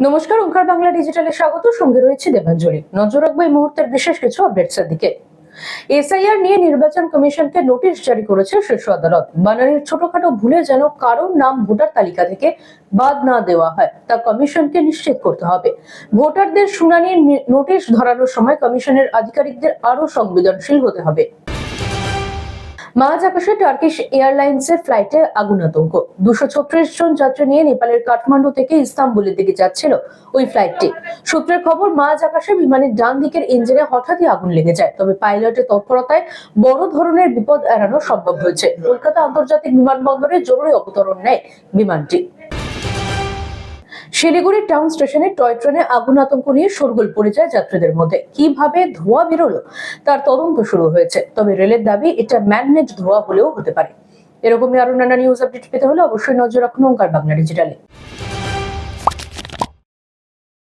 নমস্কার, ওঙ্কার বাংলা ডিজিটালে স্বাগত। সঙ্গে রয়েছে দেবাঞ্জলি। নজর রাখবো এই মুহূর্তের বিশেষ কিছু আপডেটসের দিকে। এসআইআর নিয়ে নির্বাচন কমিশনকে নোটিশ জারি করেছে শীর্ষ আদালত। বানানের ছোটখাটো ভুলে যেন কারোর নাম ভোটার তালিকা থেকে বাদ না দেওয়া হয় তা কমিশনকে নিশ্চিত করতে হবে। ভোটারদের শুনানির নোটিশ ধরানোর সময় কমিশনের আধিকারিকদের আরো সংবেদনশীল হতে হবে। মাঝ আকাশে টার্কিশ এয়ারলাইন্সের ফ্লাইটে আগুন আতঙ্ক। 236 জন যাত্রী নিয়ে নেপালের কাঠমান্ডু থেকে ইস্তাম্বুলের দিকে যাচ্ছিল ওই ফ্লাইটটি। সূত্রের খবর, মাঝ আকাশে বিমানের ডান দিকের ইঞ্জিনে হঠাৎই আগুন লেগে যায়। তবে পাইলটের তৎপরতায় বড় ধরনের বিপদ এড়ানো সম্ভব হয়েছে। কলকাতা আন্তর্জাতিক বিমানবন্দরে জরুরি অবতরণ নেয় বিমানটি। শিলিগুড়ি টাউন স্টেশনে টয় ট্রেনে আগুন আতঙ্ক নিয়ে শোরগোল পড়ে যায় যাত্রীদের মধ্যে। কিভাবে ধোঁয়া বেরোলো তার তদন্ত শুরু হয়েছে। তবে রেলের দাবি এটা ম্যানমেড ধোঁয়া হলেও হতে পারে। এরকমই আরো নানা নিউজ আপডেট পেতে হলে অবশ্যই নজর রাখুন ওঙ্কার বাংলা ডিজিটালে।